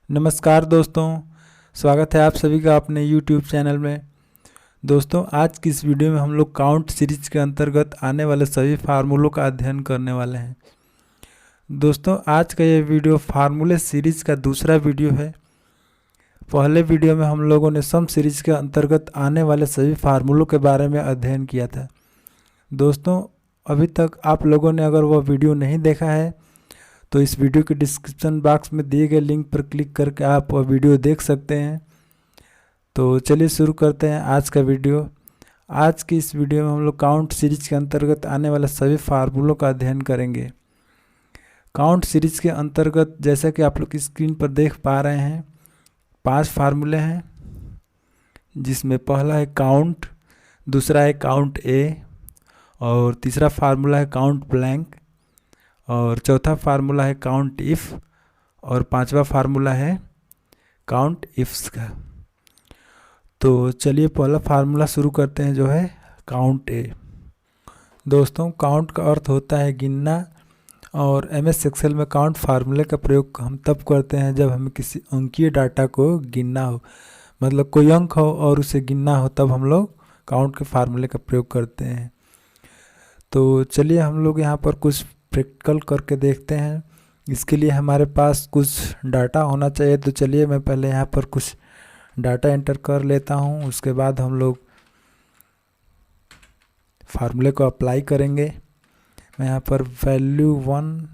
नमस्कार दोस्तों, स्वागत है आप सभी का अपने YouTube चैनल में। दोस्तों, आज की इस वीडियो में हम लोग काउंट सीरीज के अंतर्गत आने वाले सभी फार्मूलों का अध्ययन करने वाले हैं। दोस्तों, आज का ये वीडियो फार्मूले सीरीज का दूसरा वीडियो है। पहले वीडियो में हम लोगों ने सम सीरीज के अंतर्गत आने वाले सभी फार्मूलों के बारे में अध्ययन किया था। दोस्तों, अभी तक आप लोगों ने अगर वह वीडियो नहीं देखा है तो इस वीडियो के डिस्क्रिप्शन बॉक्स में दिए गए लिंक पर क्लिक करके आप वह वीडियो देख सकते हैं। तो चलिए शुरू करते हैं आज का वीडियो। आज की इस वीडियो में हम लोग काउंट सीरीज के अंतर्गत आने वाले सभी फार्मूलों का अध्ययन करेंगे। काउंट सीरीज के अंतर्गत जैसा कि आप लोग स्क्रीन पर देख पा रहे हैं 5 फार्मूले हैं, जिसमें पहला है काउंट, दूसरा है काउंट ए, और तीसरा फार्मूला है काउंट ब्लैंक, और चौथा फार्मूला है काउंट इफ़, और पांचवा फार्मूला है काउंट इफ्स का। तो चलिए पहला फार्मूला शुरू करते हैं जो है काउंट ए। दोस्तों, काउंट का अर्थ होता है गिनना, और MS एक्सेल में काउंट फार्मूले का प्रयोग हम तब करते हैं जब हमें किसी अंकीय डाटा को गिनना हो, मतलब कोई अंक हो और उसे गिनना हो, तब हम लोग काउंट के फार्मूले का प्रयोग करते हैं। तो चलिए हम लोग यहाँ पर कुछ प्रैक्टिकल करके देखते हैं। इसके लिए हमारे पास कुछ डाटा होना चाहिए। तो चलिए मैं पहले यहाँ पर कुछ डाटा एंटर कर लेता हूँ, उसके बाद हम लोग फार्मूले को अप्लाई करेंगे। मैं यहाँ पर value 1,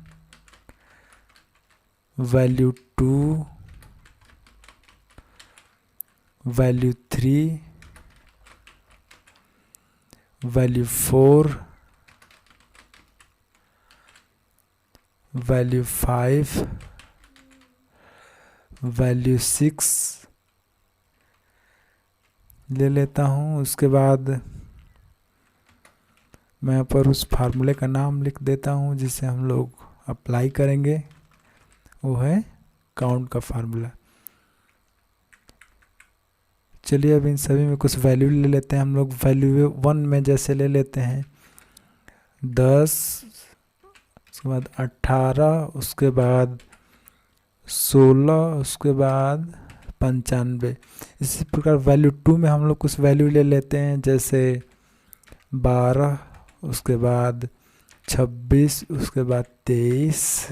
value 2, value 3, value 4, value 5, value 6 ले लेता हूँ। उसके बाद मैं यहाँ पर उस फार्मूले का नाम लिख देता हूँ जिसे हम लोग अप्लाई करेंगे, वो है काउंट का फार्मूला। चलिए अब इन सभी में कुछ वैल्यू ले लेते हैं हम लोग। वैल्यू 1 में जैसे ले लेते हैं 10, उसके बाद 18, उसके बाद 16, उसके बाद 95। इसी प्रकार वैल्यू 2 में हम लोग कुछ वैल्यू ले लेते हैं, जैसे 12, उसके बाद 26, उसके बाद 23,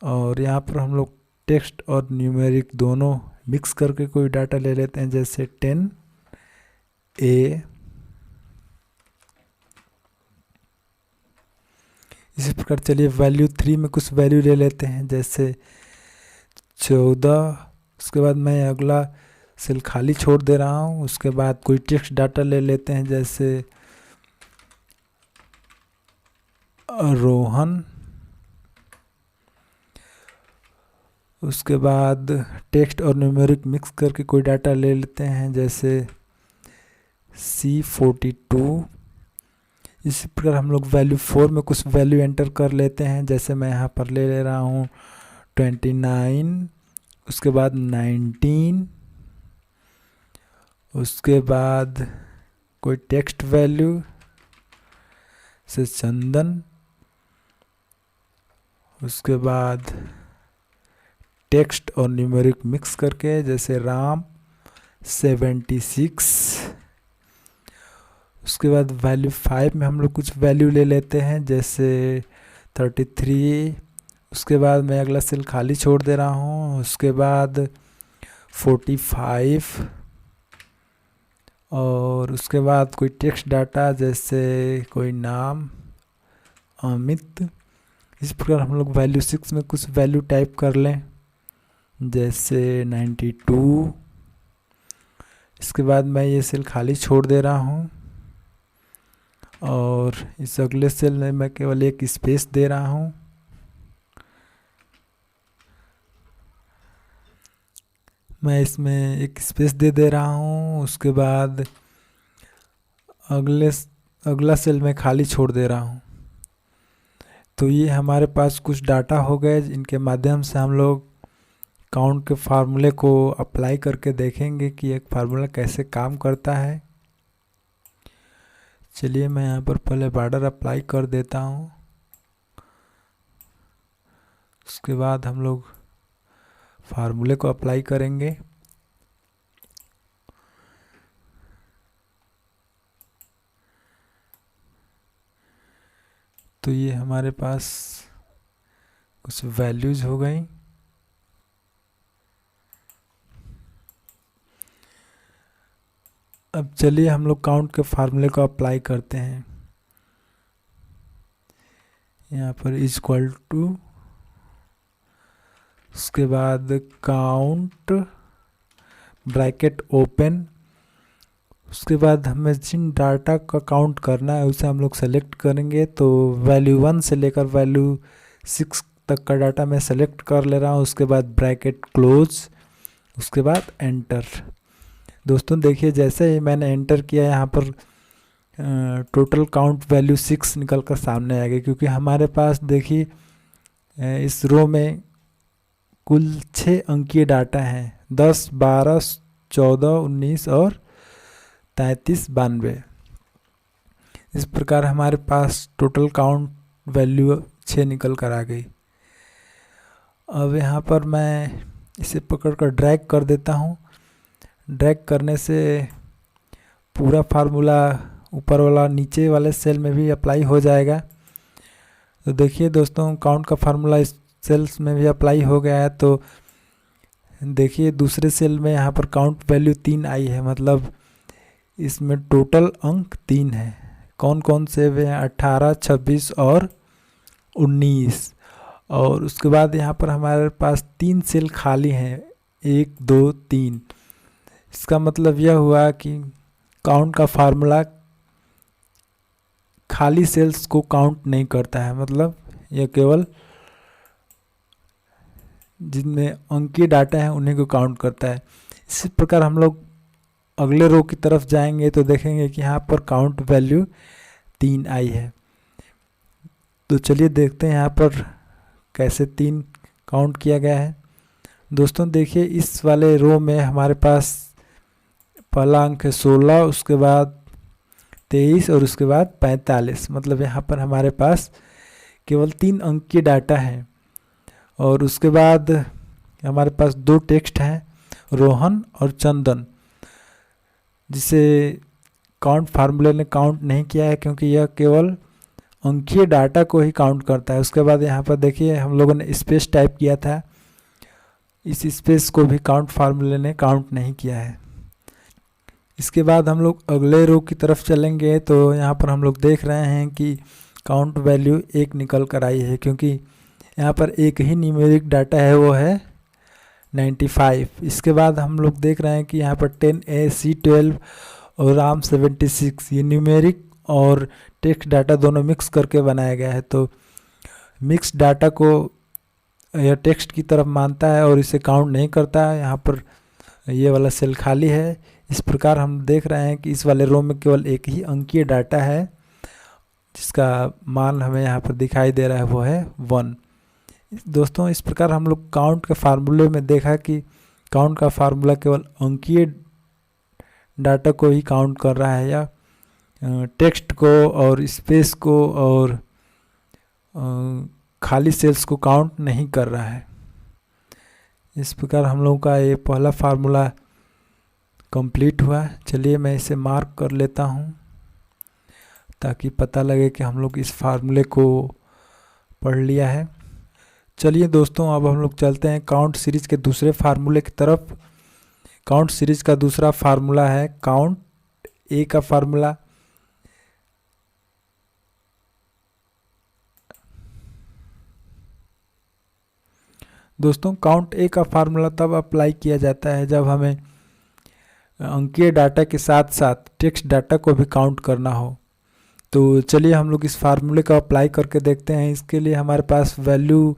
और यहाँ पर हम लोग टेक्स्ट और न्यूमेरिक दोनों मिक्स करके कोई डाटा ले लेते हैं, जैसे 10A। इसी प्रकार चलिए वैल्यू 3 में कुछ वैल्यू ले लेते हैं, जैसे 14। उसके बाद मैं अगला सेल खाली छोड़ दे रहा हूँ। उसके बाद कोई टेक्स्ट डाटा ले लेते हैं, जैसे रोहन। उसके बाद टेक्स्ट और न्यूमेरिक मिक्स करके कोई डाटा ले लेते हैं, जैसे C42। इसी प्रकार हम लोग वैल्यू 4 में कुछ वैल्यू एंटर कर लेते हैं, जैसे मैं यहाँ पर ले ले रहा हूँ 29, उसके बाद 19, उसके बाद कोई टेक्स्ट वैल्यू से चंदन, उसके बाद टेक्स्ट और न्यूमेरिक मिक्स करके जैसे राम 76। उसके बाद वैल्यू 5 में हम लोग कुछ वैल्यू ले लेते हैं, जैसे 33। उसके बाद मैं अगला सेल खाली छोड़ दे रहा हूँ। उसके बाद 45, और उसके बाद कोई टेक्स्ट डाटा जैसे कोई नाम अमित। इस प्रकार हम लोग वैल्यू 6 में कुछ वैल्यू टाइप कर लें, जैसे 92। इसके बाद मैं ये सेल खाली छोड़ दे रहा हूँ, और इस अगले सेल में मैं केवल एक स्पेस दे रहा हूँ। मैं इसमें एक स्पेस दे रहा हूँ। उसके बाद अगला सेल में खाली छोड़ दे रहा हूँ। तो ये हमारे पास कुछ डाटा हो गए, जिनके माध्यम से हम लोग काउंट के फार्मूले को अप्लाई करके देखेंगे कि एक फार्मूला कैसे काम करता है। चलिए मैं यहाँ पर पहले बॉर्डर अप्लाई कर देता हूँ। उसके बाद हम लोग फार्मूले को अप्लाई करेंगे। तो ये हमारे पास कुछ वैल्यूज हो गई। अब चलिए हम लोग काउंट के फार्मूले को अप्लाई करते हैं। यहाँ पर इज इक्वल टू, उसके बाद काउंट ब्रैकेट ओपन, उसके बाद हमें जिन डाटा का काउंट करना है उसे हम लोग सेलेक्ट करेंगे। तो वैल्यू 1 से लेकर वैल्यू 6 तक का डाटा मैं सेलेक्ट कर ले रहा हूँ। उसके बाद ब्रैकेट क्लोज, उसके बाद एंटर। दोस्तों देखिए जैसे ही मैंने एंटर किया यहाँ पर टोटल काउंट वैल्यू 6 निकल कर सामने आ गई, क्योंकि हमारे पास देखिए इस रो में कुल 6 अंकीय डाटा हैं, 10, 12, 14, 19 और 33, 92। इस प्रकार हमारे पास टोटल काउंट वैल्यू 6 निकल कर आ गई। अब यहाँ पर मैं इसे पकड़कर ड्रैग कर देता हूँ। ड्रैग करने से पूरा फार्मूला ऊपर वाला नीचे वाले सेल में भी अप्लाई हो जाएगा। तो देखिए दोस्तों काउंट का फार्मूला इस सेल्स में भी अप्लाई हो गया है। तो देखिए दूसरे सेल में यहाँ पर काउंट वैल्यू 3 आई है, मतलब इसमें टोटल अंक 3 है। कौन कौन से वे हैं? 18, 26 और 19। और उसके बाद यहाँ पर हमारे पास 3 सेल खाली हैं, 1, 2, 3। इसका मतलब यह हुआ कि काउंट का फार्मूला खाली सेल्स को काउंट नहीं करता है, मतलब यह केवल जिनमें अंकीय डाटा है उन्हीं को काउंट करता है। इसी प्रकार हम लोग अगले रो की तरफ जाएंगे तो देखेंगे कि यहाँ पर काउंट वैल्यू 3 आई है। तो चलिए देखते हैं यहाँ पर कैसे 3 काउंट किया गया है। दोस्तों देखिए इस वाले रो में हमारे पास पहला अंक है 16, उसके बाद 23 और उसके बाद 45। मतलब यहाँ पर हमारे पास केवल 3 अंक की डाटा है। और उसके बाद हमारे पास 2 टेक्स्ट हैं, रोहन और चंदन, जिसे काउंट फार्मूले ने काउंट नहीं किया है क्योंकि यह केवल अंकीय डाटा को ही काउंट करता है। उसके बाद यहाँ पर देखिए हम लोगों ने स्पेस टाइप किया था, इस स्पेस को भी काउंट फार्मूले ने काउंट नहीं किया है। इसके बाद हम लोग अगले रो की तरफ चलेंगे तो यहाँ पर हम लोग देख रहे हैं कि काउंट वैल्यू 1 निकल कर आई है, क्योंकि यहाँ पर एक ही न्यूमेरिक डाटा है, वो है 95। इसके बाद हम लोग देख रहे हैं कि यहाँ पर 10A, C12 और RAM 76, ये न्यूमेरिक और टेक्स्ट डाटा दोनों मिक्स करके बनाया गया है। तो मिक्स डाटा को यह टेक्स्ट की तरफ मानता है और इसे काउंट नहीं करता है। यहाँ पर ये वाला सेल खाली है। इस प्रकार हम देख रहे हैं कि इस वाले रो में केवल एक ही अंकीय डाटा है, जिसका मान हमें यहाँ पर दिखाई दे रहा है, वो है 1। दोस्तों इस प्रकार हम लोग काउंट के फार्मूले में देखा कि काउंट का फार्मूला केवल अंकीय डाटा को ही काउंट कर रहा है, या टेक्स्ट को और स्पेस को और खाली सेल्स को काउंट नहीं कर रहा है। इस प्रकार हम लोगों का ये पहला फार्मूला कंप्लीट हुआ। चलिए मैं इसे मार्क कर लेता हूँ ताकि पता लगे कि हम लोग इस फार्मूले को पढ़ लिया है। चलिए दोस्तों अब हम लोग चलते हैं काउंट सीरीज के दूसरे फार्मूले की तरफ। काउंट सीरीज का दूसरा फार्मूला है काउंट ए का फार्मूला। दोस्तों काउंट ए का फार्मूला तब अप्लाई किया जाता है जब हमें अंकीय डाटा के साथ साथ टेक्स्ट डाटा को भी काउंट करना हो। तो चलिए हम लोग इस फार्मूले को अप्लाई करके देखते हैं। इसके लिए हमारे पास वैल्यू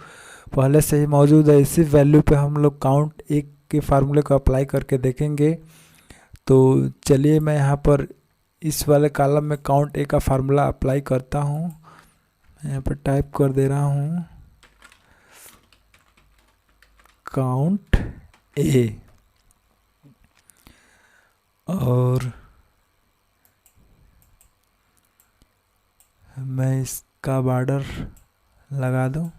पहले से ही मौजूद है, इसी वैल्यू पे हम लोग काउंट ए के फार्मूले को अप्लाई करके देखेंगे। तो चलिए मैं यहाँ पर इस वाले कॉलम में काउंट ए का फार्मूला अप्लाई करता हूँ। मैं यहाँ पर टाइप कर दे रहा हूँ काउंट ए, और मैं इसका बॉर्डर लगा दूँ।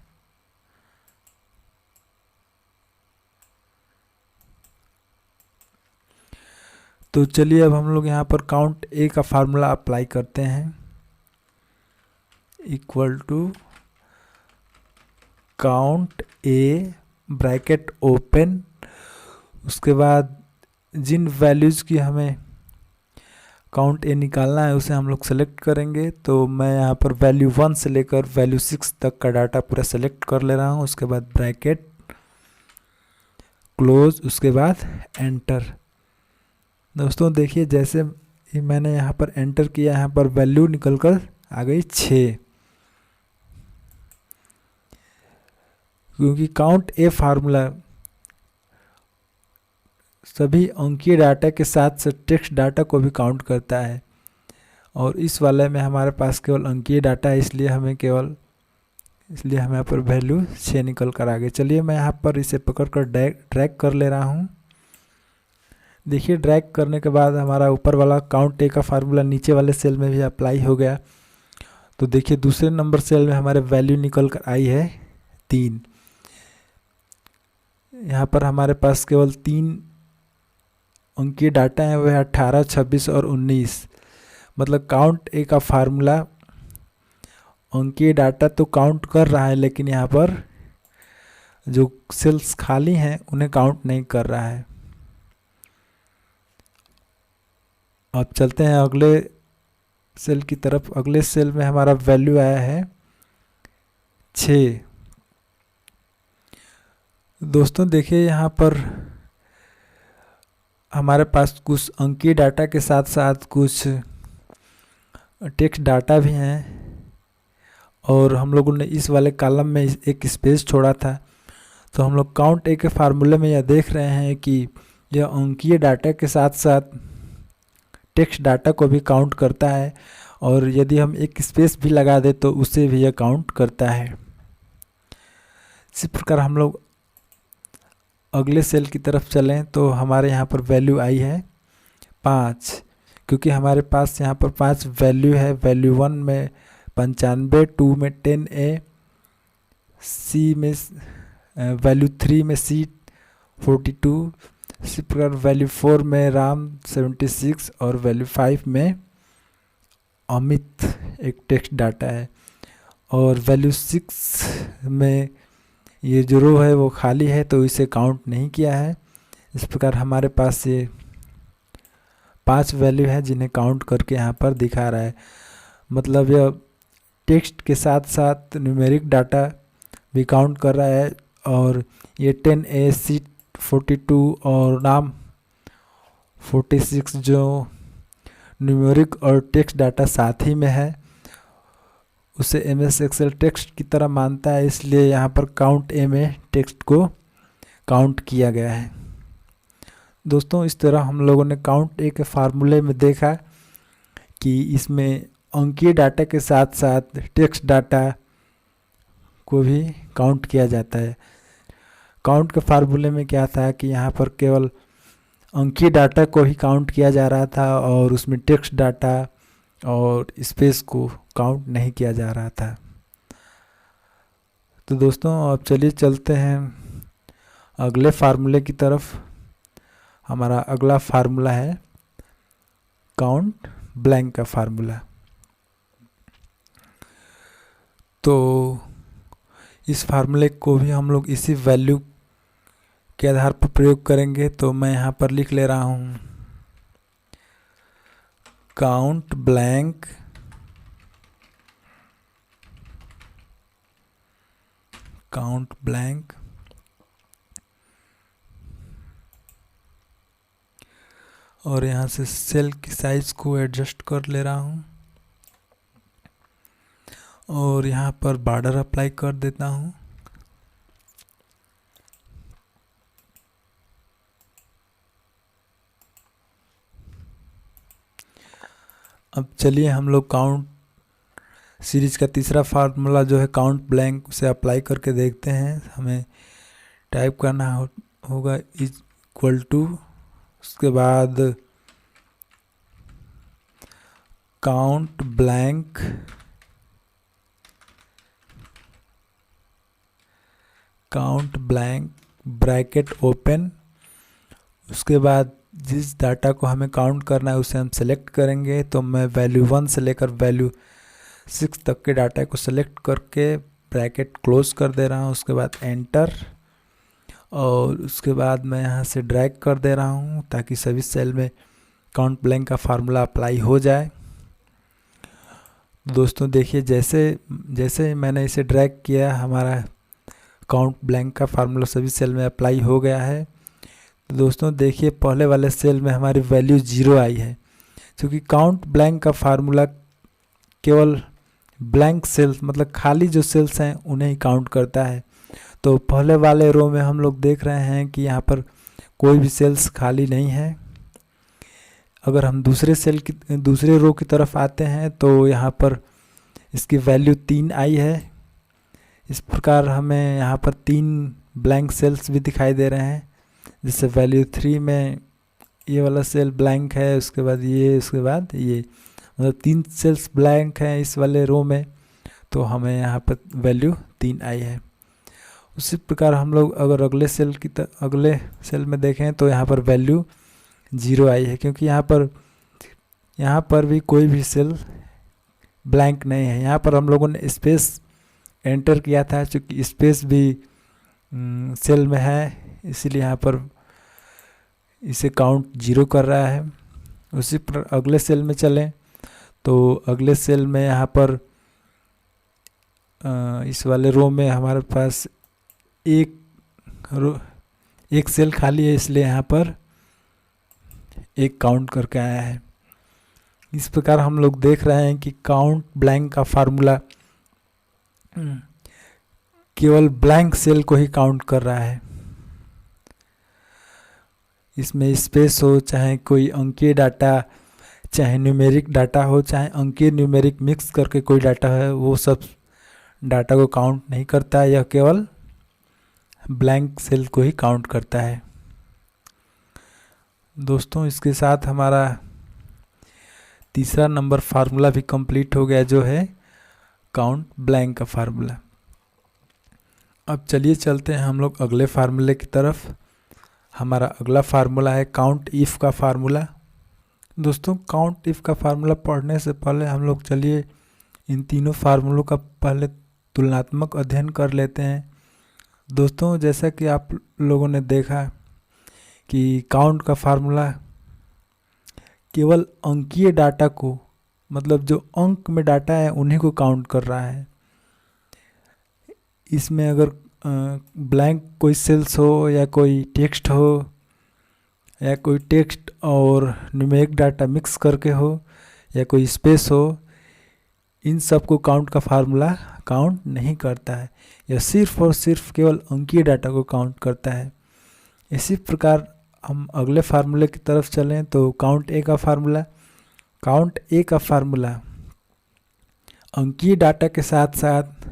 तो चलिए अब हम लोग यहाँ पर काउंट ए का फार्मूला अप्लाई करते हैं, equal to count a bracket open, उसके बाद जिन वैल्यूज़ की हमें काउंट ए निकालना है उसे हम लोग सेलेक्ट करेंगे। तो मैं यहाँ पर वैल्यू 1 से लेकर वैल्यू 6 तक का डाटा पूरा सेलेक्ट कर ले रहा हूँ। उसके बाद ब्रैकेट क्लोज, उसके बाद एंटर। दोस्तों देखिए जैसे ही मैंने यहाँ पर एंटर किया, यहाँ पर वैल्यू निकल कर आ गई 6, क्योंकि काउंट ए फार्मूला सभी अंकीय डाटा के साथ साथ टेक्स्ट डाटा को भी काउंट करता है, और इस वाले में हमारे पास केवल अंकीय डाटा है, इसलिए हमें यहाँ पर वैल्यू 6 निकल कर आ गई। चलिए मैं यहाँ पर इसे पकड़ कर ड्रैग कर ले रहा हूँ। देखिए ड्रैग करने के बाद हमारा ऊपर वाला काउंट ए का फार्मूला नीचे वाले सेल में भी अप्लाई हो गया। तो देखिए दूसरे नंबर सेल में हमारे वैल्यू निकल कर आई है 3। यहाँ पर हमारे पास केवल 3 अंकीय डाटा है, वह 18, 26 और 19। मतलब काउंट ए का फार्मूला अंकीय डाटा तो काउंट कर रहा है, लेकिन यहाँ पर जो सेल्स खाली हैं उन्हें काउंट नहीं कर रहा है। अब चलते हैं अगले सेल की तरफ। अगले सेल में हमारा वैल्यू आया है 6। दोस्तों देखिए यहाँ पर हमारे पास कुछ अंकीय डाटा के साथ साथ कुछ टेक्स्ट डाटा भी हैं, और हम लोगों ने इस वाले कॉलम में एक स्पेस छोड़ा था। तो हम लोग काउंट ए के फार्मूले में यह देख रहे हैं कि यह अंकीय डाटा के साथ साथ टेक्स्ट डाटा को भी काउंट करता है, और यदि हम एक स्पेस भी लगा दें तो उसे भी यह काउंट करता है। इसी प्रकार हम लोग अगले सेल की तरफ चलें तो हमारे यहाँ पर वैल्यू आई है 5, क्योंकि हमारे पास यहाँ पर 5 वैल्यू है। वैल्यू 1 में 95, 2 में 10A, सी में वैल्यू 3 में सी 42, इसी प्रकार वैल्यू 4 में राम 76 और वैल्यू 5 में अमित एक टेक्स्ट डाटा है, और वैल्यू 6 में ये जो रो है वो खाली है तो इसे काउंट नहीं किया है। इस प्रकार हमारे पास ये 5 वैल्यू है जिन्हें काउंट करके यहाँ पर दिखा रहा है। मतलब यह टेक्स्ट के साथ साथ न्यूमेरिक डाटा भी काउंट कर रहा है, और ये 10A, सी 42 और नाम 46 जो न्यूमेरिक और टेक्स्ट डाटा साथ ही में है उसे MS एक्सेल टेक्स्ट की तरह मानता है, इसलिए यहाँ पर काउंट ए में टेक्स्ट को काउंट किया गया है। दोस्तों इस तरह हम लोगों ने काउंट ए के फार्मूले में देखा कि इसमें अंकीय डाटा के साथ साथ टेक्स्ट डाटा को भी काउंट किया जाता है। काउंट के फार्मूले में क्या था कि यहाँ पर केवल अंकीय डाटा को ही काउंट किया जा रहा था, और उसमें टेक्स्ट डाटा और स्पेस को काउंट नहीं किया जा रहा था। तो दोस्तों अब चलिए चलते हैं अगले फार्मूले की तरफ। हमारा अगला फार्मूला है काउंट ब्लैंक का फार्मूला। तो इस फार्मूले को भी हम लोग इसी वैल्यू के आधार पर प्रयोग करेंगे। तो मैं यहाँ पर लिख ले रहा हूँ काउंट ब्लैंक और यहाँ से सेल की साइज को एडजस्ट कर ले रहा हूँ, और यहाँ पर बॉर्डर अप्लाई कर देता हूँ। अब चलिए हम लोग काउंट सीरीज का तीसरा फार्मूला जो है काउंट ब्लैंक उसे अप्लाई करके देखते हैं। हमें टाइप करना होगा इक्वल टू, उसके बाद काउंट ब्लैंक ब्रैकेट ओपन, उसके बाद जिस डाटा को हमें काउंट करना है उसे हम सेलेक्ट करेंगे। तो मैं वैल्यू 1 से लेकर वैल्यू 6 तक के डाटा को सेलेक्ट करके ब्रैकेट क्लोज कर दे रहा हूँ। उसके बाद एंटर, और उसके बाद मैं यहाँ से ड्रैग कर दे रहा हूँ ताकि सभी सेल में काउंट ब्लैंक का फार्मूला अप्लाई हो जाए। दोस्तों देखिए, जैसे जैसे मैंने इसे ड्रैग किया, हमारा काउंट ब्लैंक का फार्मूला सभी सेल में अप्लाई हो गया है। तो दोस्तों देखिए, पहले वाले सेल में हमारी वैल्यू 0 आई है, क्योंकि काउंट ब्लैंक का फार्मूला केवल ब्लैंक सेल्स मतलब खाली जो सेल्स हैं उन्हें ही काउंट करता है। तो पहले वाले रो में हम लोग देख रहे हैं कि यहाँ पर कोई भी सेल्स खाली नहीं है। अगर हम दूसरे रो की तरफ आते हैं तो यहाँ पर इसकी वैल्यू 3 आई है। इस प्रकार हमें यहाँ पर 3 ब्लैंक सेल्स भी दिखाई दे रहे हैं, जैसे वैल्यू 3 में ये वाला सेल ब्लैंक है, उसके बाद ये मतलब 3 सेल्स ब्लैंक हैं इस वाले रो में। तो हमें यहाँ पर वैल्यू 3 आई है। उसी प्रकार हम लोग अगर अगले सेल में देखें तो यहाँ पर वैल्यू 0 आई है, क्योंकि यहाँ पर भी कोई भी सेल ब्लैंक नहीं है। यहाँ पर हम लोगों ने स्पेस एंटर किया था, क्योंकि स्पेस भी सेल में है, इसीलिए यहाँ पर इसे काउंट 0 कर रहा है। उसी पर अगले सेल में चलें तो अगले सेल में यहाँ पर इस वाले रो में हमारे पास एक सेल खाली है, इसलिए यहाँ पर 1 काउंट करके आया है। इस प्रकार हम लोग देख रहे हैं कि काउंट ब्लैंक का फार्मूला केवल ब्लैंक सेल को ही काउंट कर रहा है। इसमें स्पेस हो, चाहे कोई अंकीय डाटा, चाहे न्यूमेरिक डाटा हो, चाहे अंकीय न्यूमेरिक मिक्स करके कोई डाटा है, वो सब डाटा को काउंट नहीं करता है। यह केवल ब्लैंक सेल को ही काउंट करता है। दोस्तों इसके साथ हमारा तीसरा नंबर फार्मूला भी कंप्लीट हो गया, जो है काउंट ब्लैंक का फार्मूला। अब चलिए चलते हैं हम लोग अगले फार्मूले की तरफ। हमारा अगला फार्मूला है काउंट इफ़ का फार्मूला। दोस्तों काउंट इफ़ का फार्मूला पढ़ने से पहले हम लोग चलिए इन तीनों फार्मूलों का पहले तुलनात्मक अध्ययन कर लेते हैं। दोस्तों जैसा कि आप लोगों ने देखा कि काउंट का फार्मूला केवल अंकीय डाटा को, मतलब जो अंक में डाटा है उन्हीं को काउंट कर रहा है। इसमें अगर ब्लैंक कोई सेल्स हो या कोई टेक्स्ट हो या कोई टेक्स्ट और न्यूमेरिक डाटा मिक्स करके हो या कोई स्पेस हो, इन सब को काउंट का फार्मूला काउंट नहीं करता है। यह सिर्फ और सिर्फ केवल अंकीय डाटा को काउंट करता है। इसी प्रकार हम अगले फार्मूले की तरफ चलें तो काउंट ए का फार्मूला अंकीय डाटा के साथ साथ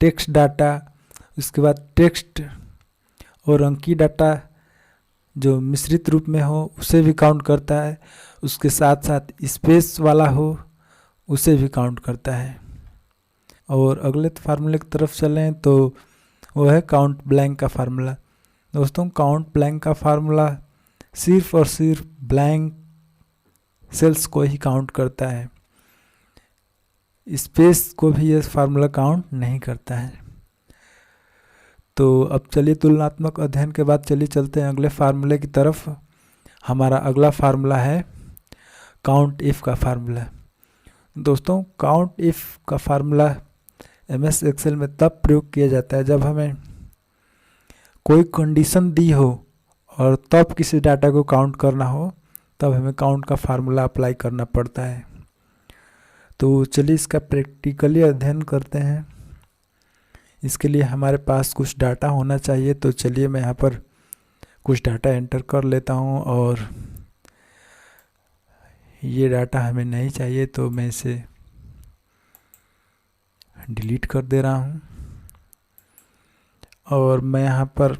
टेक्स्ट डाटा, उसके बाद टेक्स्ट और अंकीय डाटा जो मिश्रित रूप में हो उसे भी काउंट करता है, उसके साथ साथ स्पेस वाला हो उसे भी काउंट करता है। और अगले फार्मूले की तरफ चलें तो वो है काउंट ब्लैंक का फार्मूला। दोस्तों काउंट ब्लैंक का फार्मूला सिर्फ और सिर्फ ब्लैंक सेल्स को ही काउंट करता है, स्पेस को भी ये फार्मूला काउंट नहीं करता है। तो अब चलिए तुलनात्मक अध्ययन के बाद चलिए चलते हैं अगले फार्मूले की तरफ। हमारा अगला फार्मूला है काउंट इफ़ का फार्मूला। दोस्तों काउंट इफ़ का फार्मूला MS एक्सेल में तब प्रयोग किया जाता है जब हमें कोई कंडीशन दी हो और तब किसी डाटा को काउंट करना हो, तब हमें काउंट का फार्मूला अप्लाई करना पड़ता है। तो चलिए इसका प्रैक्टिकली अध्ययन करते हैं। इसके लिए हमारे पास कुछ डाटा होना चाहिए। तो चलिए मैं यहाँ पर कुछ डाटा एंटर कर लेता हूँ, और ये डाटा हमें नहीं चाहिए तो मैं इसे डिलीट कर दे रहा हूँ। और मैं यहाँ पर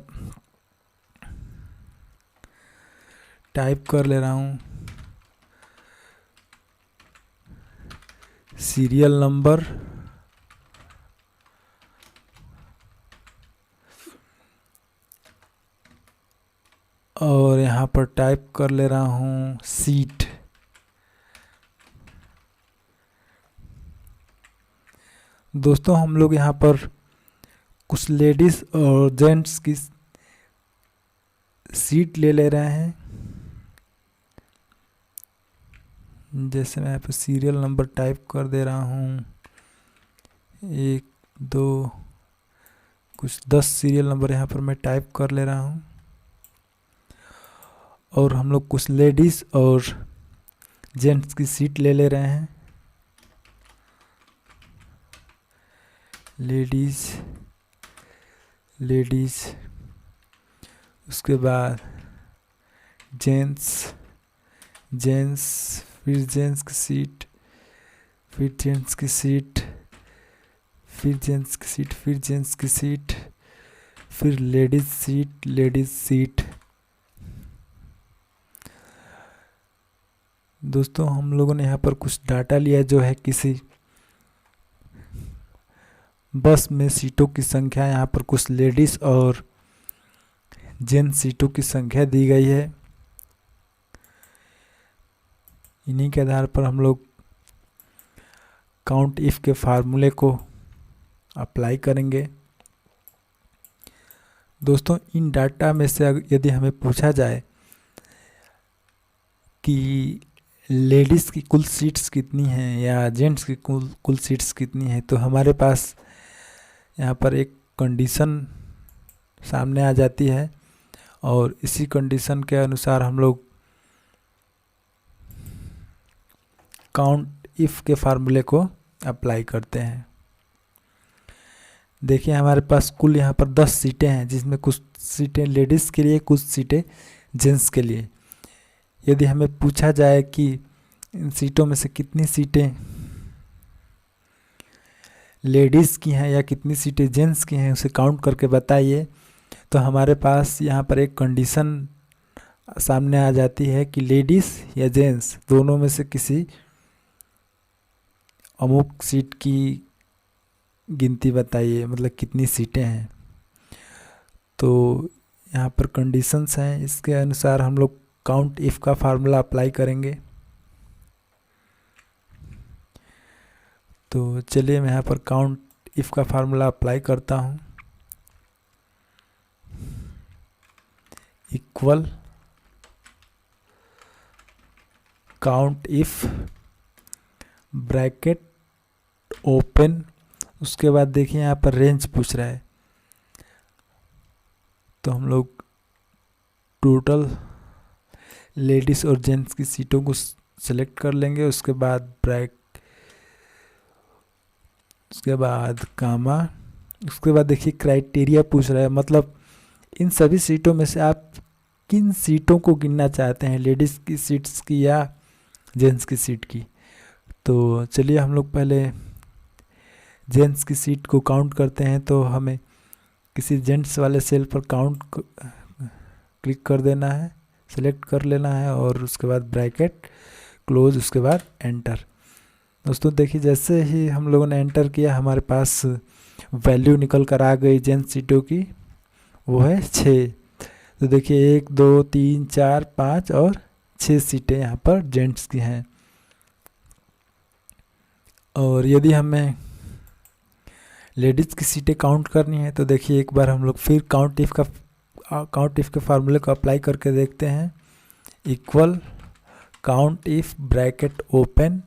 टाइप कर ले रहा हूँ सीरियल नंबर और यहाँ पर टाइप कर ले रहा हूँ सीट। दोस्तों हम लोग यहाँ पर कुछ लेडीज़ और जेंट्स की सीट ले रहे हैं। जैसे मैं यहाँ पर सीरियल नंबर टाइप कर दे रहा हूँ, 1 2 कुछ 10 सीरियल नंबर यहाँ पर मैं टाइप कर ले रहा हूँ। और हम लोग कुछ लेडीज़ और जेंट्स की सीट ले रहे हैं। लेडीज़ उसके बाद जेंट्स, फिर जेंट्स की सीट, फिर जेंट्स की सीट, फिर जेंट्स की सीट, फिर जेंट्स की सीट, फिर लेडीज़ सीट। दोस्तों हम लोगों ने यहाँ पर कुछ डाटा लिया जो है किसी बस में सीटों की संख्या, यहाँ पर कुछ लेडीज़ और जेंट्स सीटों की संख्या दी गई है। इन्हीं के आधार पर हम लोग काउंट इफ के फार्मूले को अप्लाई करेंगे। दोस्तों इन डाटा में से यदि हमें पूछा जाए कि लेडीज़ की कुल सीट्स कितनी हैं या जेंट्स की कुल सीट्स कितनी हैं, तो हमारे पास यहाँ पर एक कंडीशन सामने आ जाती है और इसी कंडीशन के अनुसार हम लोग काउंट इफ के फार्मूले को अप्लाई करते हैं। देखिए हमारे पास कुल यहाँ पर 10 सीटें हैं, जिसमें कुछ सीटें लेडीज़ के लिए, कुछ सीटें जेंट्स के लिए। यदि हमें पूछा जाए कि इन सीटों में से कितनी सीटें लेडीज़ की हैं या कितनी सीटें जेंट्स की हैं, उसे काउंट करके बताइए, तो हमारे पास यहाँ पर एक कंडीशन सामने आ जाती है कि लेडीज़ या जेंट्स दोनों में से किसी अमुक सीट की गिनती बताइए, मतलब कितनी सीटें हैं। तो यहाँ पर कंडीशंस हैं, इसके अनुसार हम लोग काउंट इफ का फार्मूला अप्लाई करेंगे। तो चलिए मैं यहाँ पर काउंट इफ का फार्मूला अप्लाई करता हूँ। Equal count if bracket open, उसके बाद देखिए यहाँ पर रेंज पूछ रहा है, तो हम लोग टोटल लेडीज़ और जेंट्स की सीटों को सेलेक्ट कर लेंगे। उसके बाद उसके बाद कामा, उसके बाद देखिए क्राइटेरिया पूछ रहा है, मतलब इन सभी सीटों में से आप किन सीटों को गिनना चाहते हैं, लेडीज़ की सीट्स की या जेंट्स की सीट की। तो चलिए हम लोग पहले जेंट्स की सीट को काउंट करते हैं। तो हमें किसी जेंट्स वाले सेल पर काउंट क्लिक कर देना है, सेलेक्ट कर लेना है और उसके बाद ब्रैकेट क्लोज, उसके बाद एंटर। दोस्तों देखिए जैसे ही हम लोगों ने एंटर किया, हमारे पास वैल्यू निकल कर आ गई जेंट्स सीटों की, वो है 6। तो देखिए 1 2 3 4 5 और 6 सीटें यहाँ पर जेंट्स की हैं। और यदि हमें लेडीज़ की सीटें काउंट करनी है, तो देखिए एक बार हम लोग फिर काउंट इफ के फार्मूले को अप्लाई करके देखते हैं। Equal count if bracket open,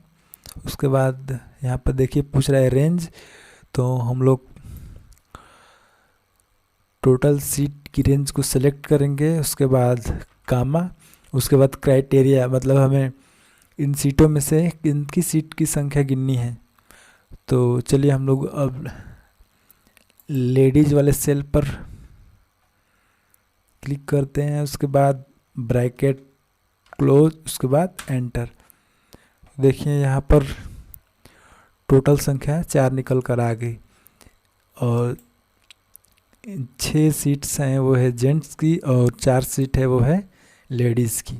उसके बाद यहाँ पर देखिए पूछ रहा है रेंज, तो हम लोग टोटल सीट की रेंज को सेलेक्ट करेंगे। उसके बाद कामा, उसके बाद क्राइटेरिया, मतलब हमें इन सीटों में से इनकी सीट की संख्या गिननी है। तो चलिए हम लोग अब लेडीज़ वाले सेल पर क्लिक करते हैं, उसके बाद ब्रैकेट क्लोज, उसके बाद एंटर। देखिए यहाँ पर टोटल संख्या 4 निकल कर आ गई और 6 सीट्स हैं वो है जेंट्स की और 4 सीट है वो है लेडीज़ की।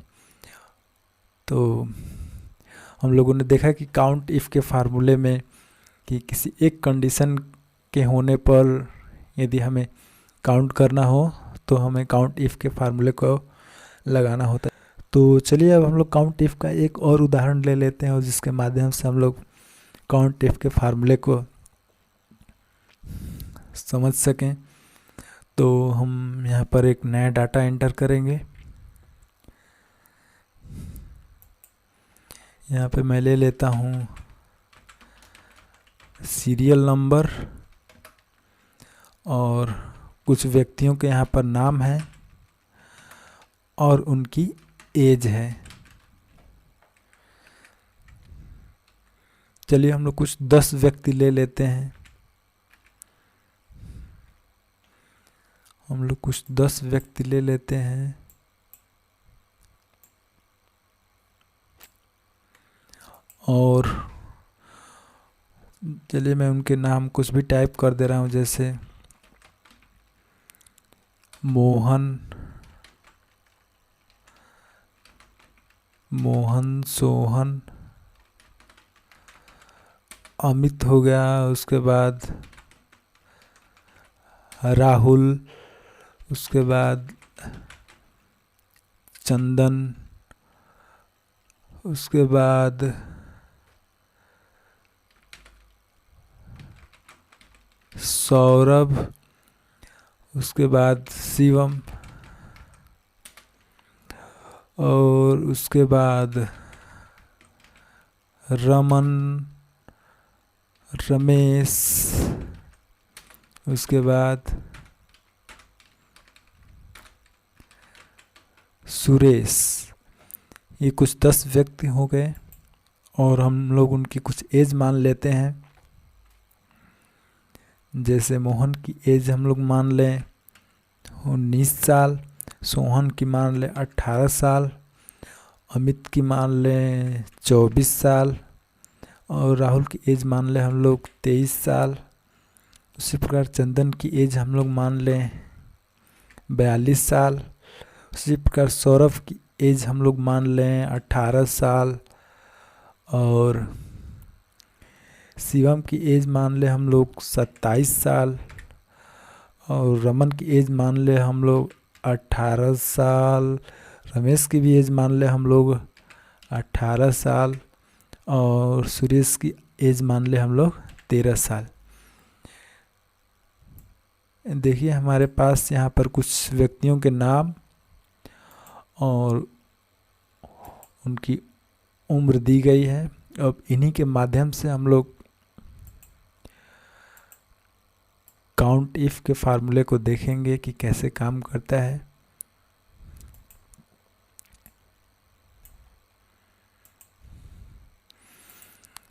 तो हम लोगों ने देखा कि काउंट इफ के फार्मूले में कि किसी एक कंडीशन के होने पर यदि हमें काउंट करना हो, तो हमें काउंट इफ के फार्मूले को लगाना होता है। तो चलिए अब हम लोग काउंट इफ का एक और उदाहरण ले लेते हैं और जिसके माध्यम से हम लोग काउंट इफ के फार्मूले को समझ सकें। तो हम यहाँ पर एक नया डाटा एंटर करेंगे। यहाँ पे मैं ले लेता हूँ सीरियल नंबर और कुछ व्यक्तियों के यहाँ पर नाम है और उनकी एज है। चलिए हम लोग कुछ 10 व्यक्ति ले लेते हैं। हम लोग कुछ 10 व्यक्ति ले लेते हैं और चलिए मैं उनके नाम कुछ भी टाइप कर दे रहा हूँ, जैसे मोहन, सोहन, अमित हो गया, उसके बाद राहुल, उसके बाद चंदन, उसके बाद सौरभ, उसके बाद शिवम और उसके बाद रमन, रमेश, उसके बाद सुरेश। ये कुछ 10 व्यक्ति हो गए और हम लोग उनकी कुछ एज मान लेते हैं। जैसे मोहन की एज हम लोग मान लें 19 साल, सोहन की मान लें 18 साल, अमित की मान लें 24 साल और राहुल की एज मान लें हम लोग 23 साल। उसी प्रकार चंदन की एज हम लोग मान लें 42 साल। उसी प्रकार सौरभ की एज हम लोग मान लें 18 साल और शिवम की एज मान ले हम लोग 27 साल और रमन की एज मान ले हम लोग 18 साल, रमेश की भी एज मान ले हम लोग 18 साल और सुरेश की एज मान ले हम लोग 13 साल। देखिए हमारे पास यहाँ पर कुछ व्यक्तियों के नाम और उनकी उम्र दी गई है। अब इन्हीं के माध्यम से हम लोग काउंट इफ के फार्मूले को देखेंगे कि कैसे काम करता है।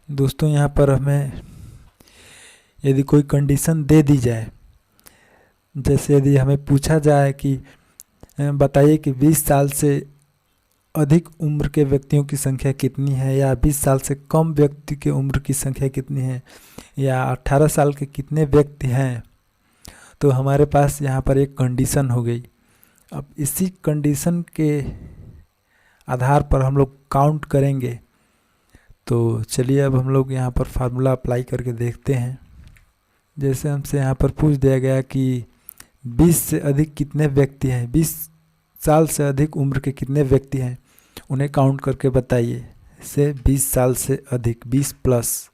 दोस्तों यहाँ पर हमें यदि कोई कंडीशन दे दी जाए, जैसे यदि हमें पूछा जाए कि बताइए कि 20 साल से अधिक उम्र के व्यक्तियों की संख्या कितनी है या 20 साल से कम व्यक्ति के उम्र की संख्या कितनी है या 18 साल के कितने व्यक्ति हैं, तो हमारे पास यहाँ पर एक कंडीशन हो गई। अब इसी कंडीशन के आधार पर हम लोग काउंट करेंगे। तो चलिए अब हम लोग यहाँ पर फार्मूला अप्लाई करके देखते हैं। जैसे हमसे यहाँ पर पूछ दिया गया कि 20 से अधिक कितने व्यक्ति हैं, 20 साल से अधिक उम्र के कितने व्यक्ति हैं, उन्हें काउंट करके बताइए। से 20 साल से अधिक 20 प्लस।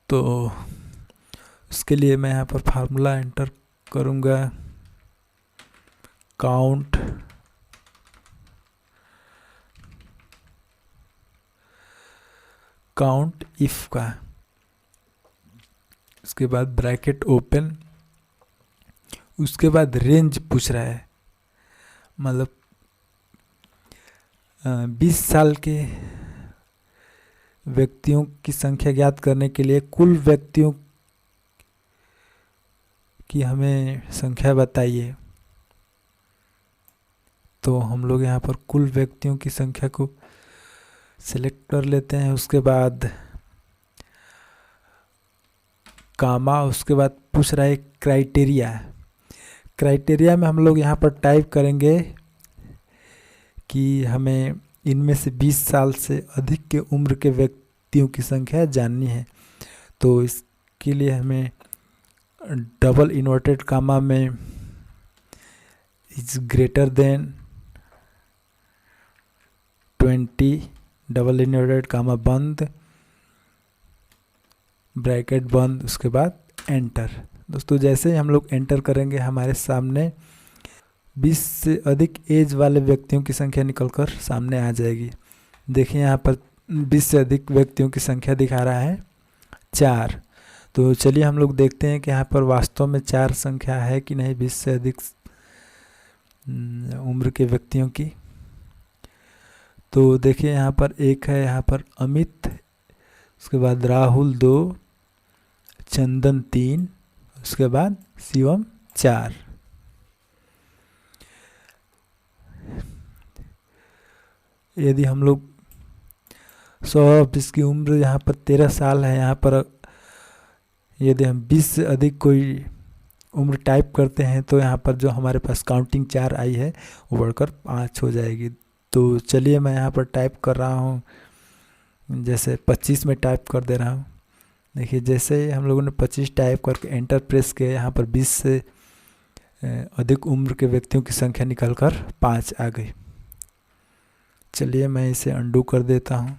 तो उसके लिए मैं यहाँ पर फार्मूला एंटर करूँगा, काउंट इफ का, उसके बाद ब्रैकेट ओपन, उसके बाद रेंज पूछ रहा है, मतलब 20 साल के व्यक्तियों की संख्या ज्ञात करने के लिए कुल व्यक्तियों की हमें संख्या बताइए। तो हम लोग यहाँ पर कुल व्यक्तियों की संख्या को सिलेक्ट कर लेते हैं। उसके बाद कामा, उसके बाद पूछ रहा है क्राइटेरिया। क्राइटेरिया में हम लोग यहाँ पर टाइप करेंगे कि हमें इनमें से 20 साल से अधिक के उम्र के व्यक्तियों की संख्या जाननी है। तो इसके लिए हमें डबल इन्वर्टेड कामा में is greater than 20 double inverted comma बंद ब्रैकेट बंद, उसके बाद एंटर। दोस्तों जैसे ही हम लोग एंटर करेंगे हमारे सामने 20 से अधिक एज वाले व्यक्तियों की संख्या निकलकर सामने आ जाएगी। देखिए यहाँ पर 20 से अधिक व्यक्तियों की संख्या दिखा रहा है 4। तो चलिए हम लोग देखते हैं कि यहाँ पर वास्तव में 4 संख्या है कि नहीं 20 से अधिक उम्र के व्यक्तियों की। तो देखिए यहाँ पर एक है, यहाँ पर अमित, उसके बाद राहुल 2, चंदन 3, उसके बाद शिवम 4। यदि हम लोग सौरभ जिसकी उम्र यहाँ पर 13 साल है, यहाँ पर यदि हम 20 से अधिक कोई उम्र टाइप करते हैं तो यहाँ पर जो हमारे पास काउंटिंग 4 आई है वो बढ़कर 5 हो जाएगी। तो चलिए मैं यहाँ पर टाइप कर रहा हूँ, जैसे 25 में टाइप कर दे रहा हूँ। देखिए जैसे ही हम लोगों ने 25 टाइप करके एंटर प्रेस किया, यहाँ पर 20 से अधिक उम्र के व्यक्तियों की संख्या निकलकर 5 आ गई। चलिए मैं इसे अंडू कर देता हूँ।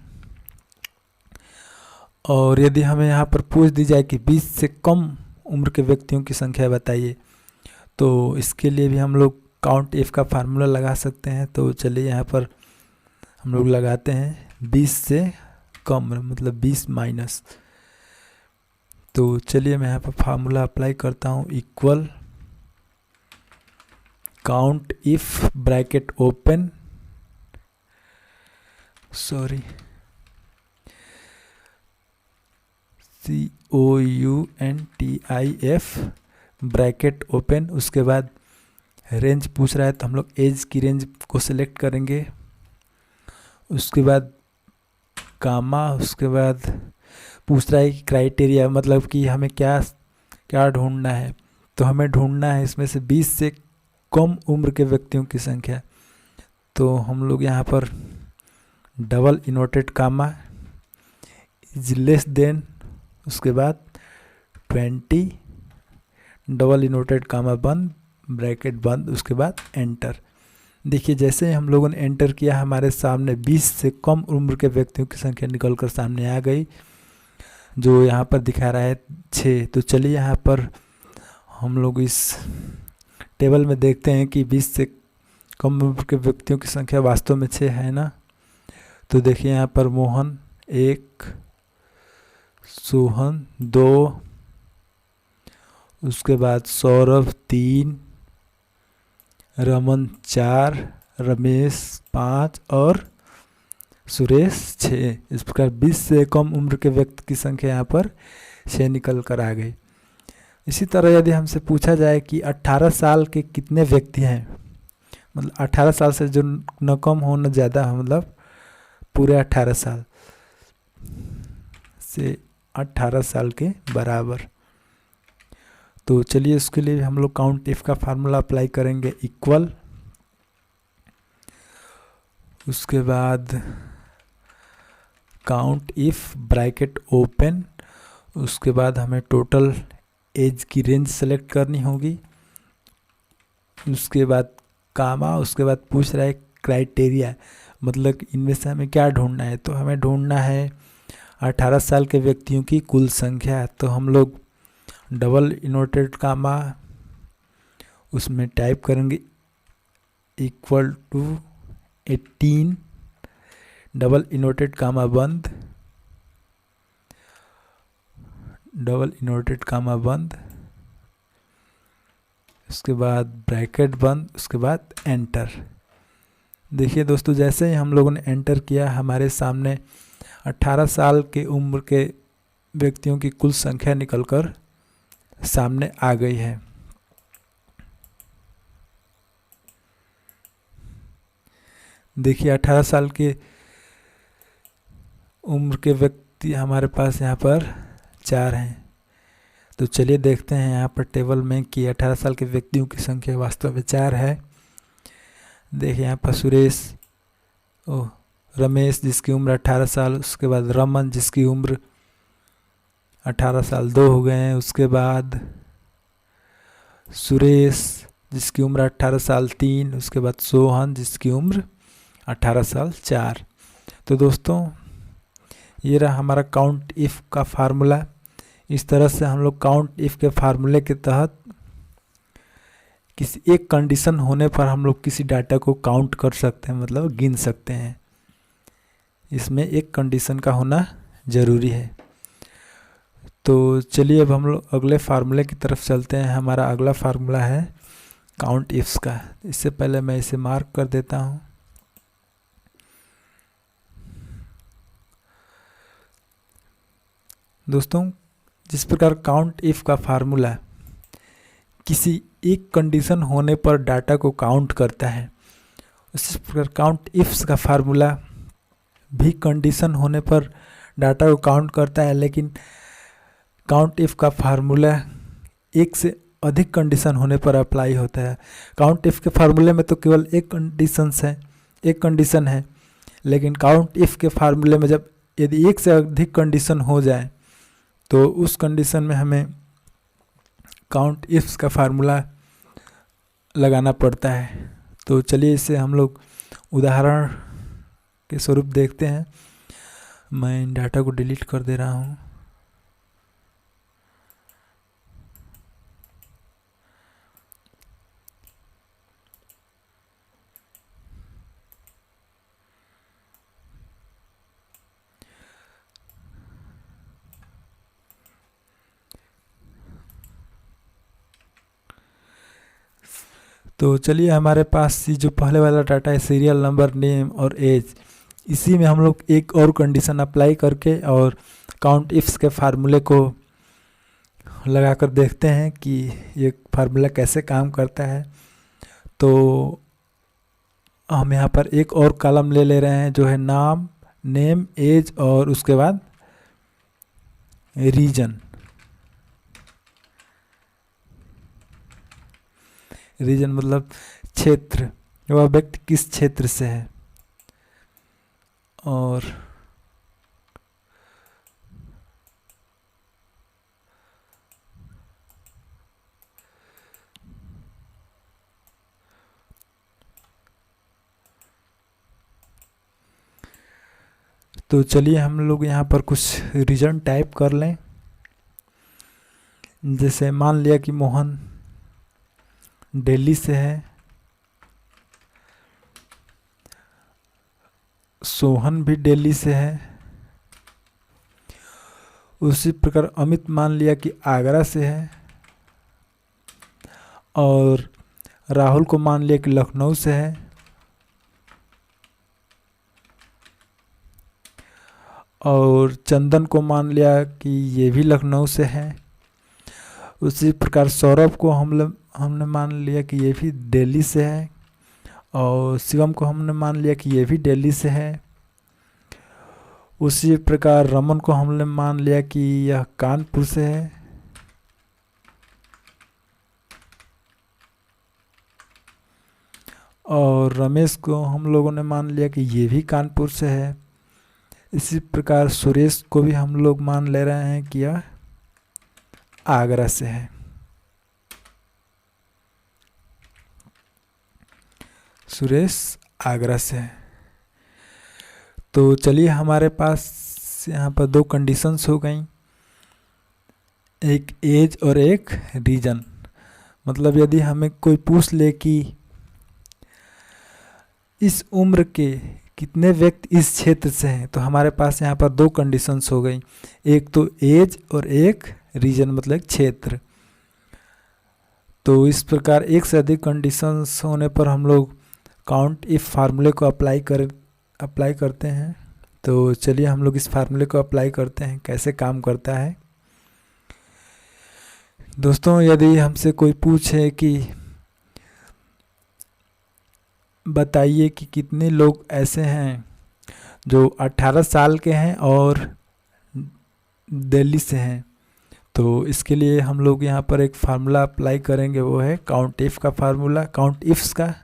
और यदि हमें यहाँ पर पूछ दी जाए कि 20 से कम उम्र के व्यक्तियों की संख्या बताइए, तो इसके लिए भी हम लोग काउंट इफ का फार्मूला लगा सकते हैं। तो चलिए यहाँ पर हम लोग लगाते हैं 20 से कम, मतलब 20 माइनस। तो चलिए मैं यहाँ पर फार्मूला अप्लाई करता हूँ, equal count if bracket open, sorry COUNTIF bracket open. उसके बाद रेंज पूछ रहा है तो हम लोग एज की रेंज को सिलेक्ट करेंगे। उसके बाद कामा, उसके बाद पूछ रहा है कि क्राइटेरिया, मतलब कि हमें क्या क्या ढूंढना है। तो हमें ढूंढना है इसमें से 20 से कम उम्र के व्यक्तियों की संख्या। तो हम लोग यहाँ पर double inverted comma is less than, उसके बाद 20 डबल इन्वर्टेड कामा बंद ब्रैकेट बंद, उसके बाद एंटर। देखिए जैसे हम लोगों ने एंटर किया हमारे सामने 20 से कम उम्र के व्यक्तियों की संख्या निकलकर सामने आ गई, जो यहाँ पर दिखा रहा है 6। तो चलिए यहाँ पर हम लोग इस टेबल में देखते हैं कि 20 से कम उम्र के व्यक्तियों की संख्या वास्तव में 6 है ना। तो देखिए यहाँ पर मोहन 1, सोहन 2, उसके बाद सौरभ 3, रमन 4, रमेश 5 और सुरेश 6। इस प्रकार 20 से कम उम्र के व्यक्ति की संख्या यहाँ पर 6 निकल कर आ गई। इसी तरह यदि हमसे पूछा जाए कि 18 साल के कितने व्यक्ति हैं, मतलब 18 साल से जो न कम हो न ज़्यादा हो, मतलब पूरे 18 साल से 18 साल के बराबर। तो चलिए उसके लिए हम लोग काउंट इफ का फार्मूला अप्लाई करेंगे, इक्वल, उसके बाद काउंट इफ ब्रैकेट ओपन, उसके बाद हमें टोटल एज की रेंज सेलेक्ट करनी होगी, उसके बाद कामा, उसके बाद पूछ रहा है क्राइटेरिया, मतलब इनमें से हमें क्या ढूंढना है। तो हमें ढूंढना है 18 साल के व्यक्तियों की कुल संख्या। तो हम लोग डबल इन्वर्टेड कामा उसमें टाइप करेंगे equal to 18 double inverted comma बंद, डबल इन्वर्टेड कामा बंद, उसके बाद ब्रैकेट बंद, उसके बाद एंटर। देखिए दोस्तों जैसे ही हम लोगों ने एंटर किया हमारे सामने 18 साल के उम्र के व्यक्तियों की कुल संख्या निकलकर सामने आ गई है। देखिए 18 साल के उम्र के व्यक्ति हमारे पास यहाँ पर 4 हैं। तो चलिए देखते हैं यहाँ पर टेबल में कि 18 साल के व्यक्तियों की संख्या वास्तव में 4 है। देखिए यहाँ पर सुरेश, रमेश जिसकी उम्र 18 साल, उसके बाद रमन जिसकी उम्र 18 साल 2 हो गए हैं, उसके बाद सुरेश जिसकी उम्र 18 साल 3, उसके बाद सोहन जिसकी उम्र 18 साल 4। तो दोस्तों ये रहा हमारा काउंट इफ़ का फार्मूला। इस तरह से हम लोग काउंट इफ़ के फार्मूले के तहत किसी एक कंडीशन होने पर हम लोग किसी डाटा को काउंट कर सकते हैं, मतलब गिन सकते हैं। इसमें एक कंडीशन का होना ज़रूरी है। तो चलिए अब हम लोग अगले फार्मूले की तरफ चलते हैं। हमारा अगला फार्मूला है काउंट इफ्स का। इससे पहले मैं इसे मार्क कर देता हूँ। दोस्तों जिस प्रकार काउंट इफ़ का फार्मूला किसी एक कंडीशन होने पर डाटा को काउंट करता है, उसी प्रकार काउंट इफ्स का फार्मूला भी कंडीशन होने पर डाटा को काउंट करता है। लेकिन काउंट इफ़ का फार्मूला एक से अधिक कंडीशन होने पर अप्लाई होता है। काउंट इफ़ के फार्मूले में तो केवल एक कंडीशन है, लेकिन काउंट इफ़ के फार्मूले में जब यदि एक से अधिक कंडीशन हो जाए तो उस कंडीशन में हमें काउंट इफ्स का फार्मूला लगाना पड़ता है। तो चलिए इसे हम लोग उदाहरण के स्वरूप देखते हैं। मैं इन डाटा को डिलीट कर दे रहा हूँ। तो चलिए हमारे पास ये जो पहले वाला डाटा है सीरियल नंबर, नेम और एज, इसी में हम लोग एक और कंडीशन अप्लाई करके और काउंट इफ्स के फार्मूले को लगाकर देखते हैं कि ये फार्मूला कैसे काम करता है। तो हम यहाँ पर एक और कॉलम ले रहे हैं जो है नाम, नेम, एज और उसके बाद रीजन। रीजन मतलब क्षेत्र, वह व्यक्ति किस क्षेत्र से है। और तो चलिए हम लोग यहाँ पर कुछ रीजन टाइप कर लें। जैसे मान लिया कि मोहन दिल्ली से है, सोहन भी दिल्ली से है, उसी प्रकार अमित मान लिया कि आगरा से है, और राहुल को मान लिया कि लखनऊ से है, और चंदन को मान लिया कि ये भी लखनऊ से है। उसी प्रकार सौरभ को हमने मान लिया कि ये भी दिल्ली से है, और शिवम को हमने मान लिया कि ये भी दिल्ली से है। उसी प्रकार रमन को हमने मान लिया कि यह कानपुर से है। और रमेश को हम लोगों ने मान लिया कि ये भी कानपुर से है। इसी प्रकार सुरेश को भी हम लोग मान ले रहे हैं कि यह आगरा से है। सुरेश आगरा से है। तो चलिए हमारे पास यहाँ पर दो कंडीशंस हो गई, एक एज और एक रीजन। मतलब यदि हमें कोई पूछ ले कि इस उम्र के कितने व्यक्ति इस क्षेत्र से हैं, तो हमारे पास यहाँ पर दो कंडीशंस हो गई, एक तो एज और एक रीजन मतलब क्षेत्र। तो इस प्रकार एक से अधिक कंडीशंस होने पर हम लोग काउंट इफ फार्मूले को अप्लाई करते हैं। तो चलिए हम लोग इस फार्मूले को अप्लाई करते हैं, कैसे काम करता है। दोस्तों यदि हमसे कोई पूछे कि बताइए कि कितने लोग ऐसे हैं जो 18 साल के हैं और दिल्ली से हैं, तो इसके लिए हम लोग यहाँ पर एक फार्मूला अप्लाई करेंगे, वो है काउंट इफ का फार्मूला, काउंट इफ्स का।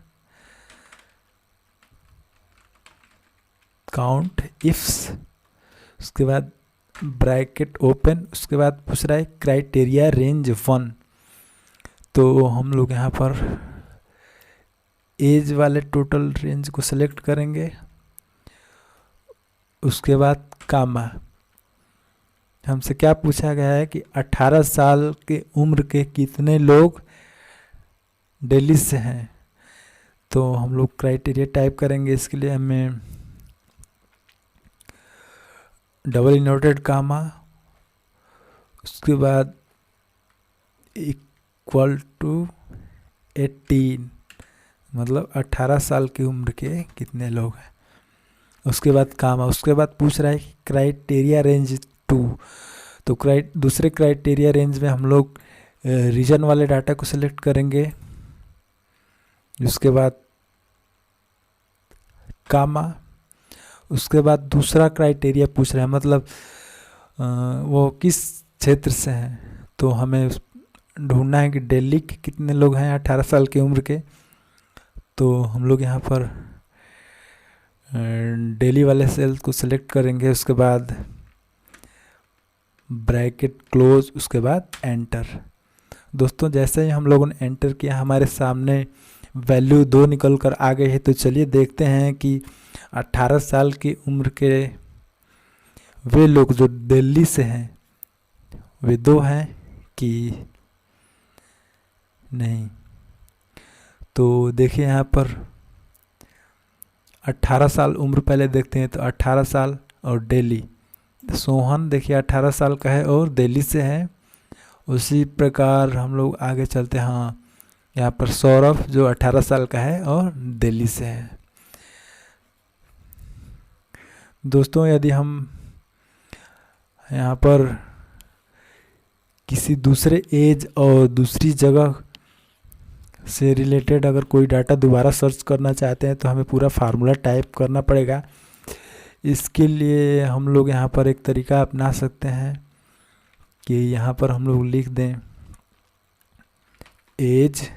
काउंट इफ्स, उसके बाद ब्रैकेट ओपन, उसके बाद पूछ रहा है क्राइटेरिया रेंज 1। तो हम लोग यहाँ पर एज वाले टोटल रेंज को सेलेक्ट करेंगे। उसके बाद कामा, हमसे क्या पूछा गया है कि 18 साल के उम्र के कितने लोग दिल्ली से हैं। तो हम लोग क्राइटेरिया टाइप करेंगे। इसके लिए हमें डबल इन्वर्टेड कामा, उसके बाद इक्वल टू 18, मतलब 18 साल की उम्र के कितने लोग हैं। उसके बाद कामा, उसके बाद पूछ रहा है कि क्राइटेरिया रेंज 2। तो दूसरे क्राइटेरिया रेंज में हम लोग रीजन वाले डाटा को सिलेक्ट करेंगे। उसके बाद कामा, उसके बाद दूसरा क्राइटेरिया पूछ रहा है, मतलब वो किस क्षेत्र से हैं। तो हमें ढूंढना है कि दिल्ली के कितने लोग हैं 18 साल की उम्र के। तो हम लोग यहाँ पर दिल्ली वाले सेल को सिलेक्ट करेंगे। उसके बाद ब्रैकेट क्लोज, उसके बाद एंटर। दोस्तों जैसे ही हम लोगों ने एंटर किया, हमारे सामने वैल्यू 2 निकल कर आ गई है। तो चलिए देखते हैं कि 18 साल की उम्र के वे लोग जो दिल्ली से हैं वे 2 हैं कि नहीं। तो देखिए यहाँ पर 18 साल उम्र पहले देखते हैं। तो 18 साल और दिल्ली, सोहन देखिए 18 साल का है और दिल्ली से है। उसी प्रकार हम लोग आगे चलते हैं। हाँ, यहाँ पर सौरभ जो 18 साल का है और दिल्ली से है। दोस्तों यदि हम यहाँ पर किसी दूसरे एज और दूसरी जगह से रिलेटेड अगर कोई डाटा दोबारा सर्च करना चाहते हैं तो हमें पूरा फार्मूला टाइप करना पड़ेगा। इसके लिए हम लोग यहाँ पर एक तरीका अपना सकते हैं कि यहाँ पर हम लोग लिख दें एज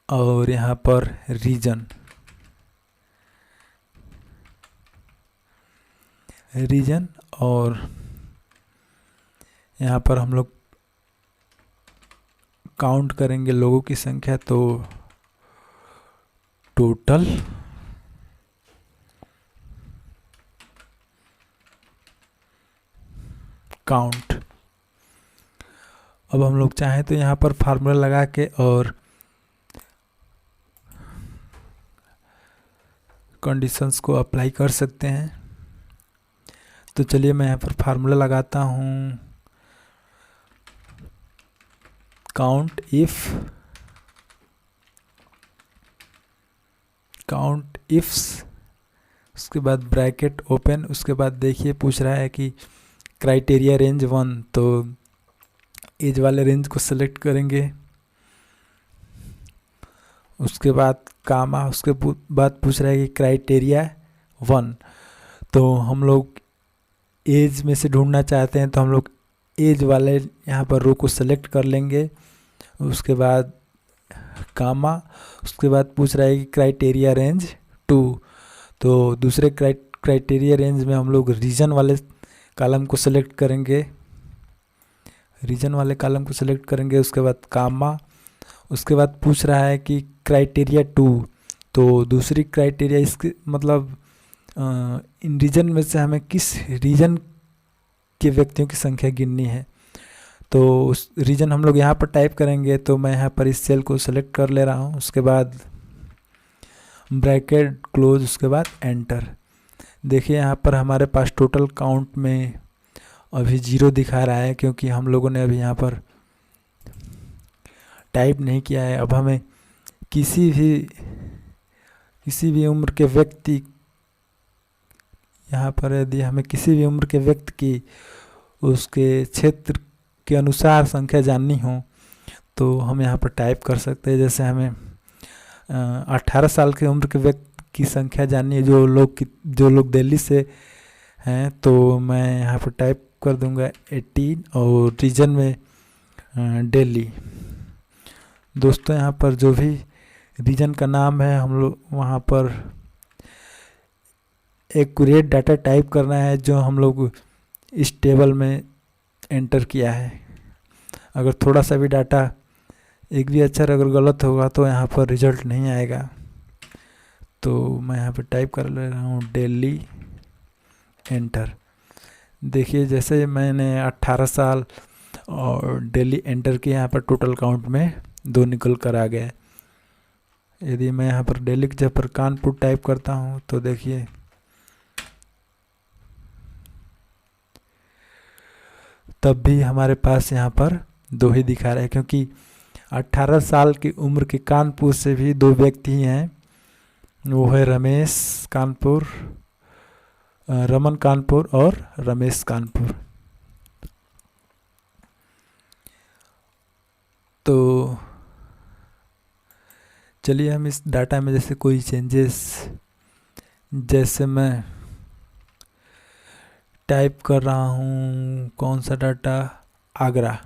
और यहाँ पर रीजन। और यहाँ पर हम लोग काउंट करेंगे लोगों की संख्या। तो टोटल काउंट। अब हम लोग चाहें तो यहाँ पर फार्मूला लगा के और कंडीशंस को अप्लाई कर सकते हैं। तो चलिए मैं यहाँ पर फार्मूला लगाता हूँ। काउंट इफ्स, उसके बाद ब्रैकेट ओपन। उसके बाद देखिए पूछ रहा है कि क्राइटेरिया रेंज 1। तो एज वाले रेंज को सेलेक्ट करेंगे। उसके बाद कामा, उसके बाद पूछ रहा है कि क्राइटेरिया 1। तो हम लोग एज में से ढूंढना चाहते हैं तो हम लोग एज वाले यहाँ पर रो को सेलेक्ट कर लेंगे। उसके बाद कामा, उसके बाद पूछ रहा है कि क्राइटेरिया रेंज 2। तो दूसरे क्राइटेरिया रेंज में हम लोग रीजन वाले कॉलम को सेलेक्ट करेंगे। उसके बाद कामा, उसके बाद पूछ रहा है कि क्राइटेरिया 2। तो दूसरी क्राइटेरिया इसके मतलब इन रीजन में से हमें किस रीजन के व्यक्तियों की संख्या गिननी है। तो उस रीजन हम लोग यहाँ पर टाइप करेंगे। तो मैं यहाँ पर इस सेल को सेलेक्ट कर ले रहा हूँ। उसके बाद ब्रैकेट क्लोज, उसके बाद एंटर। देखिए यहाँ पर हमारे पास टोटल काउंट में अभी 0 दिखा रहा है, क्योंकि हम लोगों ने अभी यहाँ पर टाइप नहीं किया है। अब हमें किसी भी उम्र के व्यक्ति, यहाँ पर यदि हमें किसी भी उम्र के व्यक्ति की उसके क्षेत्र के अनुसार संख्या जाननी हो तो हम यहाँ पर टाइप कर सकते हैं। जैसे हमें 18 साल की उम्र के व्यक्ति की संख्या जाननी है जो लोग दिल्ली से हैं। तो मैं यहाँ पर टाइप कर दूंगा 18 और रीजन में दिल्ली। दोस्तों यहाँ पर जो भी रीजन का नाम है हम लोग वहाँ पर एक्यूरेट डाटा टाइप करना है जो हम लोग इस टेबल में एंटर किया है। अगर थोड़ा सा भी डाटा एक भी अक्षर अगर गलत होगा तो यहाँ पर रिजल्ट नहीं आएगा। तो मैं यहाँ पर टाइप कर ले रहा हूँ दिल्ली, एंटर। देखिए जैसे मैंने 18 साल और दिल्ली एंटर किया, यहाँ पर टोटल काउंट में 2 निकल कर आ गया। यदि मैं यहाँ पर दिल्ली की जगह पर कानपुर टाइप करता हूँ तो देखिए तब भी हमारे पास यहाँ पर 2 ही दिखा रहा है, क्योंकि 18 साल की उम्र के कानपुर से भी 2 व्यक्ति हैं। वो है रमेश कानपुर, रमन कानपुर और रमेश कानपुर। तो चलिए हम इस डाटा में जैसे कोई चेंजेस, जैसे मैं टाइप कर रहा हूँ कौन सा डाटा, आगरा।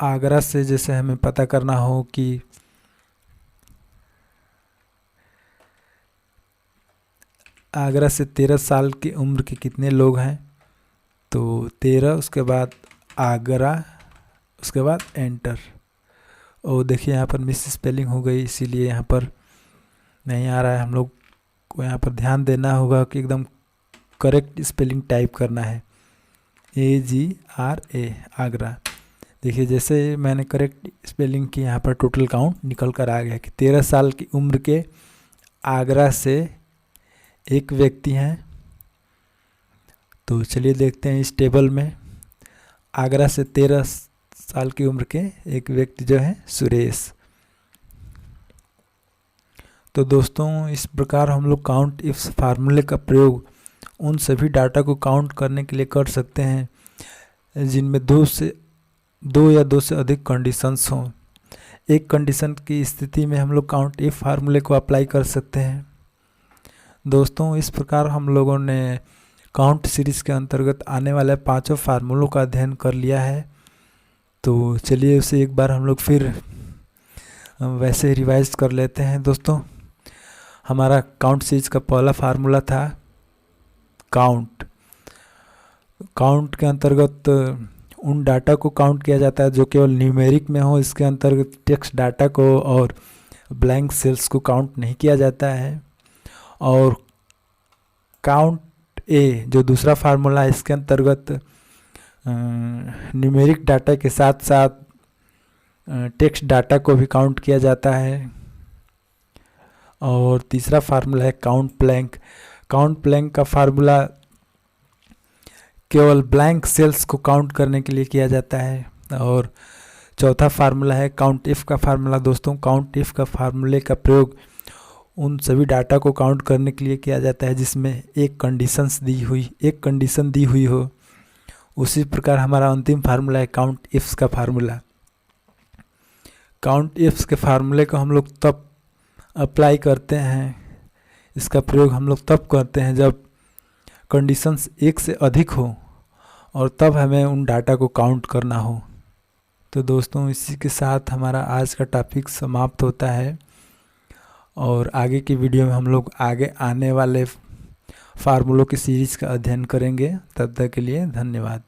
आगरा से जैसे हमें पता करना हो कि आगरा से 13 साल की उम्र के कितने लोग हैं, तो 13, उसके बाद आगरा, उसके बाद एंटर। और देखिए यहाँ पर मिस स्पेलिंग हो गई, इसीलिए यहाँ पर नहीं आ रहा है। हम लोग को यहाँ पर ध्यान देना होगा कि एकदम करेक्ट स्पेलिंग टाइप करना है, AGRA, आगरा। देखिए जैसे मैंने करेक्ट स्पेलिंग की, यहाँ पर टोटल काउंट निकल कर आ गया कि 13 साल की उम्र के आगरा से 1 व्यक्ति हैं। तो चलिए देखते हैं इस टेबल में, आगरा से 13 साल की उम्र के 1 व्यक्ति जो है सुरेश। तो दोस्तों इस प्रकार हम लोग काउंट इफ फार्मूले का प्रयोग उन सभी डाटा को काउंट करने के लिए कर सकते हैं जिनमें 2 या 2 से अधिक कंडीशंस हों। एक कंडीशन की स्थिति में हम लोग काउंट इफ फार्मूले को अप्लाई कर सकते हैं। दोस्तों इस प्रकार हम लोगों ने काउंट सीरीज़ के अंतर्गत आने वाले 5 फार्मूलों का अध्ययन कर लिया है। तो चलिए उसे एक बार हम लोग फिर वैसे रिवाइज कर लेते हैं। दोस्तों हमारा काउंट सीरीज का पहला फार्मूला था काउंट। काउंट के अंतर्गत उन डाटा को काउंट किया जाता है जो केवल न्यूमेरिक में हो। इसके अंतर्गत टेक्स्ट डाटा को और ब्लैंक सेल्स को काउंट नहीं किया जाता है। और काउंट ए जो दूसरा फार्मूला है, इसके अंतर्गत न्यूमेरिक डाटा के साथ साथ टेक्स्ट डाटा को भी काउंट किया जाता है। और तीसरा फार्मूला है काउंट ब्लैंक। काउंट ब्लैंक का फार्मूला केवल ब्लैंक सेल्स को काउंट करने के लिए किया जाता है। और चौथा फार्मूला है काउंट इफ का फार्मूला। दोस्तों काउंट इफ का फार्मूले का प्रयोग उन सभी डाटा को काउंट करने के लिए किया जाता है जिसमें एक कंडीशन दी हुई हो। उसी प्रकार हमारा अंतिम फार्मूला है काउंट इफ्स का फार्मूला। काउंट इफ्स के फार्मूले को हम लोग तब अप्लाई करते हैं, इसका प्रयोग हम लोग तब करते हैं जब कंडीशंस 1 से अधिक हो और तब हमें उन डाटा को काउंट करना हो। तो दोस्तों इसी के साथ हमारा आज का टॉपिक समाप्त होता है और आगे की वीडियो में हम लोग आगे आने वाले फार्मूलों की सीरीज़ का अध्ययन करेंगे। तब तक के लिए धन्यवाद।